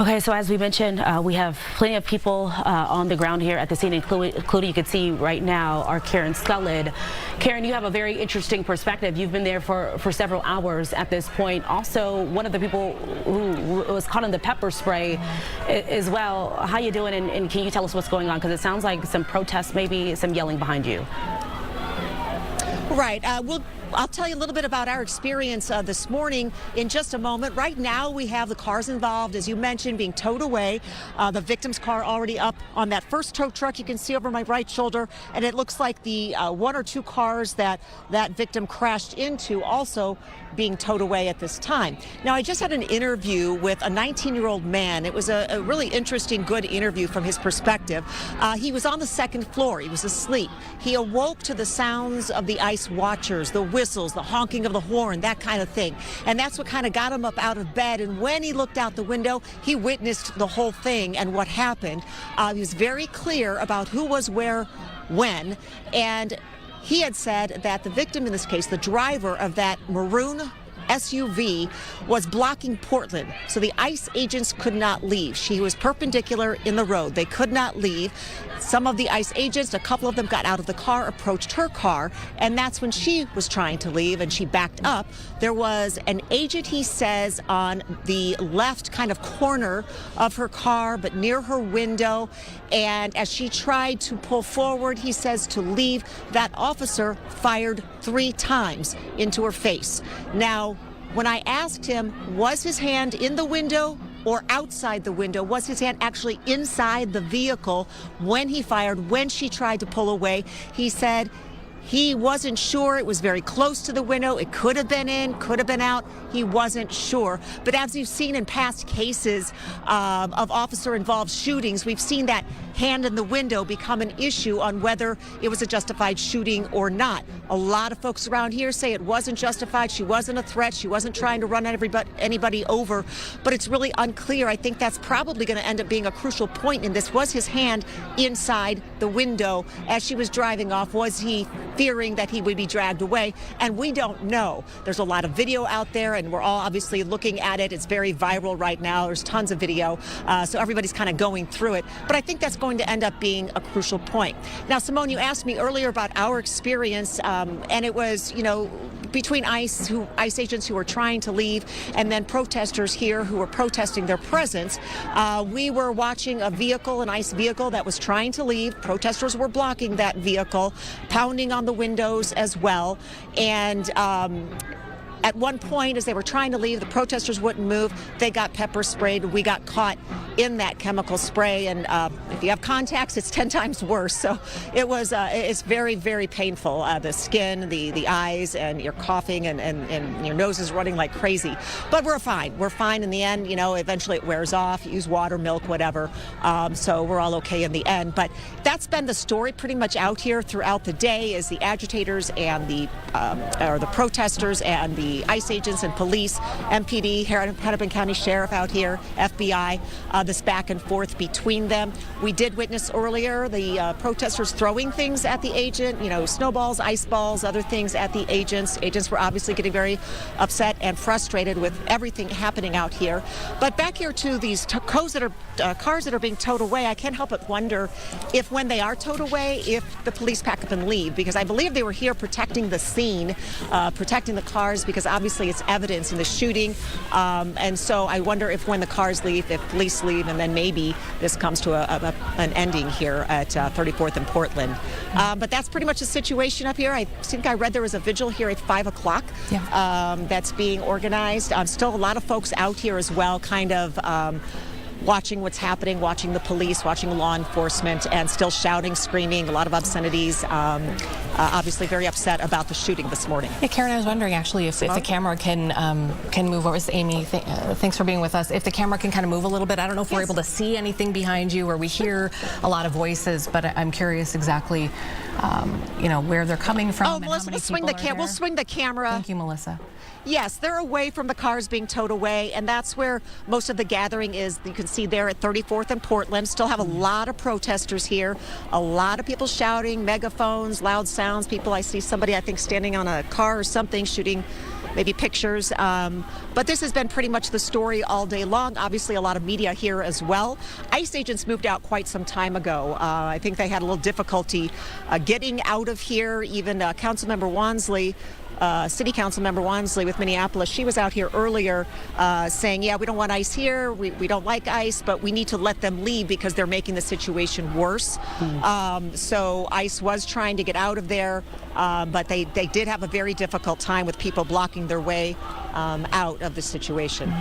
Okay, so as we mentioned, we have plenty of people on the ground here at the scene, including you can see right now our Karen Scullin. Karen, you have a very interesting perspective. You've been there for several hours at this point. Also, one of the people who was caught in the pepper spray as well. How you doing, and can you tell us what's going on? Because it sounds like some protests, maybe some yelling behind you. Right. I'll tell you a little bit about our experience this morning in just a moment. Right now, we have the cars involved, as you mentioned, being towed away. The victim's car already up on that first tow truck you can see over my right shoulder, and it looks like the one or two cars that victim crashed into also being towed away at this time. Now, I just had an interview with a 19-year-old man. It was a really interesting, good interview from his perspective. He was on the second floor. He was asleep. He awoke to the sounds of the ice watchers, the whistles, the honking of the horn, that kind of thing. And that's what kind of got him up out of bed. And when he looked out the window, he witnessed the whole thing and what happened. He was very clear about who was where, when. And he had said that the victim in this case, the driver of that maroon SUV, was blocking Portland, so the ICE agents could not leave. She was perpendicular in the road. They could not leave. Some of the ICE agents, a couple of them got out of the car, approached her car, and that's when she was trying to leave and she backed up. There was an agent, he says, on the left kind of corner of her car, but near her window, and as she tried to pull forward, he says, to leave, that officer fired 3 times into her face. Now, when I asked him, was his hand in the window or outside the window? Was his hand actually inside the vehicle when he fired, when she tried to pull away? He said he wasn't sure. It was very close to the window. It could have been in, could have been out. He wasn't sure. But as you've seen in past cases of officer-involved shootings, we've seen that hand in the window become an issue on whether it was a justified shooting or not. A lot of folks around here say it wasn't justified. She wasn't a threat. She wasn't trying to run anybody over. But it's really unclear. I think that's probably going to end up being a crucial point in this. Was his hand inside the window as she was driving off? Was he fearing that he would be dragged away? And we don't know. There's a lot of video out there, and we're all obviously looking at it. It's very viral right now. There's tons of video, so everybody's kind of going through it. But I think that's going to end up being a crucial point. Now, Simone, you asked me earlier about our experience, and it was, between ICE agents who were trying to leave and then protesters here who were protesting their presence. We were watching a vehicle, an ICE vehicle that was trying to leave. Protesters were blocking that vehicle, pounding on the windows as well. And at one point, as they were trying to leave, the protesters wouldn't move. They got pepper sprayed. We got caught in that chemical spray. And if you have contacts, it's 10 times worse. So it was, it's very, very painful. The skin, the eyes, and you're coughing and your nose is running like crazy. But we're fine. We're fine in the end. Eventually it wears off. Use water, milk, whatever. So we're all okay in the end. But that's been the story pretty much out here throughout the day, is the agitators and the protesters and the ICE agents and police, MPD, Hennepin County Sheriff out here, FBI, this back and forth between them. We did witness earlier the protesters throwing things at the agent, snowballs, ice balls, other things at the agents. Agents were obviously getting very upset and frustrated with everything happening out here. But back here to these cars that are being towed away, I can't help but wonder if when they are towed away, if the police pack up and leave, because I believe they were here protecting the scene, protecting the cars, because obviously it's evidence in the shooting. And so I wonder if when the cars leave, if police leave, and then maybe this comes to an ending here at 34th and Portland. But that's pretty much the situation up here. I think I read there was a vigil here at 5 o'clock that's being organized. Still a lot of folks out here as well, kind of watching what's happening, watching the police, watching law enforcement, and still shouting, screaming, a lot of obscenities. Obviously very upset about the shooting this morning. Yeah, Karen, I was wondering actually if the camera can move. What was Amy? Thanks for being with us. If the camera can kind of move a little bit, I don't know if we're able to see anything behind you, or we hear a lot of voices, but I'm curious exactly, where they're coming from. Oh, Melissa, we'll swing the camera. Thank you, Melissa. Yes, they're away from the cars being towed away, and that's where most of the gathering is. You can see there at 34th and Portland. Still have a lot of protesters here, a lot of people shouting, megaphones, loud sounds. People, I see somebody, I think, standing on a car or something, shooting maybe pictures. But this has been pretty much the story all day long. Obviously, a lot of media here as well. ICE agents moved out quite some time ago. I think they had a little difficulty getting out of here. Even Councilmember Wansley, City Council Member Wansley with Minneapolis, she was out here earlier saying, yeah, we don't want ICE here, we don't like ICE, but we need to let them leave because they're making the situation worse. So ICE was trying to get out of there, but they did have a very difficult time with people blocking their way out of the situation.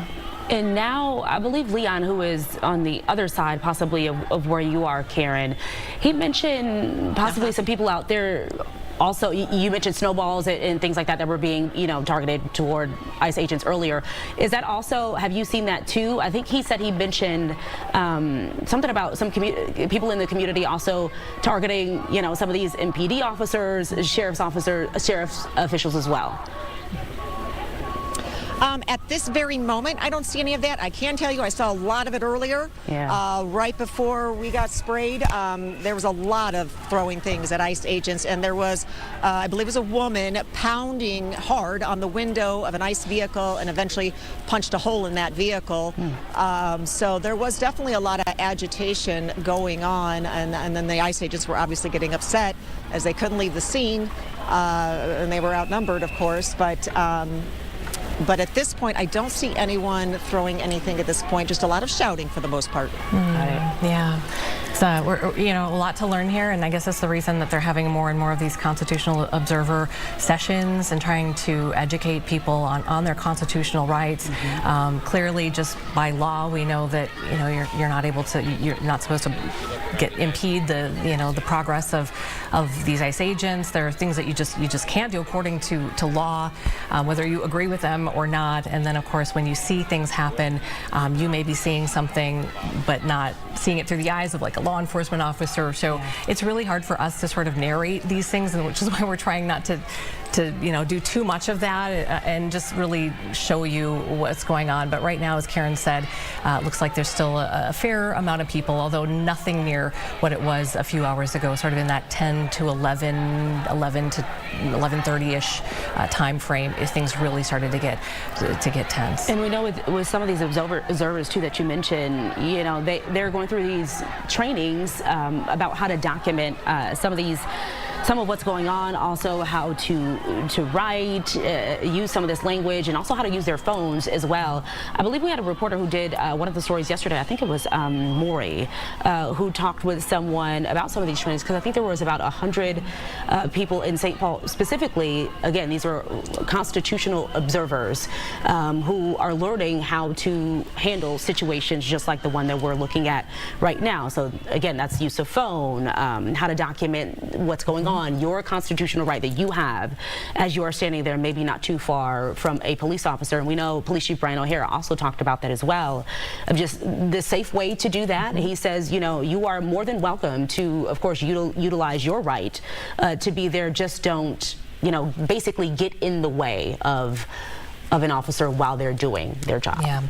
And now, I believe Leon, who is on the other side possibly of where you are, Karen, he mentioned possibly some people out there. Also, you mentioned snowballs and things like that were being, targeted toward ICE agents earlier. Is that also, have you seen that too? I think he said he mentioned something about some people in the community also targeting, some of these MPD officers, sheriff's officials as well. At this very moment, I don't see any of that. I can tell you I saw a lot of it earlier. Yeah. Right before we got sprayed, there was a lot of throwing things at ICE agents, and there was, I believe it was a woman pounding hard on the window of an ICE vehicle and eventually punched a hole in that vehicle. So there was definitely a lot of agitation going on, and then the ICE agents were obviously getting upset as they couldn't leave the scene, and they were outnumbered, of course, but at this point, I don't see anyone throwing anything at this point, just a lot of shouting for the most part. Yeah. So we're, a lot to learn here, and I guess that's the reason that they're having more and more of these constitutional observer sessions and trying to educate people on their constitutional rights. Clearly, just by law, we know that you're not supposed to impede the progress of these ICE agents. There are things that you just can't do according to law, whether you agree with them or not. And then, of course, when you see things happen, you may be seeing something, but not seeing it through the eyes of like a law enforcement officer. So it's really hard for us to sort of narrate these things, and which is why we're trying not to do too much of that and just really show you what's going on. But right now, as Karen said, it looks like there's still a fair amount of people, although nothing near what it was a few hours ago, sort of in that 10 to 11 to 11:30-ish time frame, if things really started to get tense. And we know with some of these observers too that you mentioned, they're going through these trainings about how to document some of what's going on, also how to write, use some of this language, and also how to use their phones as well. I believe we had a reporter who did one of the stories yesterday. I think it was Maury, who talked with someone about some of these trainings, because I think there was about 100 people in St. Paul specifically. Again, these are constitutional observers who are learning how to handle situations just like the one that we're looking at right now. So again, that's use of phone, how to document what's going on, your constitutional right that you have as you are standing there, maybe not too far from a police officer. And we know Police Chief Brian O'Hara also talked about that as well, of just the safe way to do that. He says, you are more than welcome to, of course, utilize your right to be there. Just don't, basically get in the way of an officer while they're doing their job. Yeah.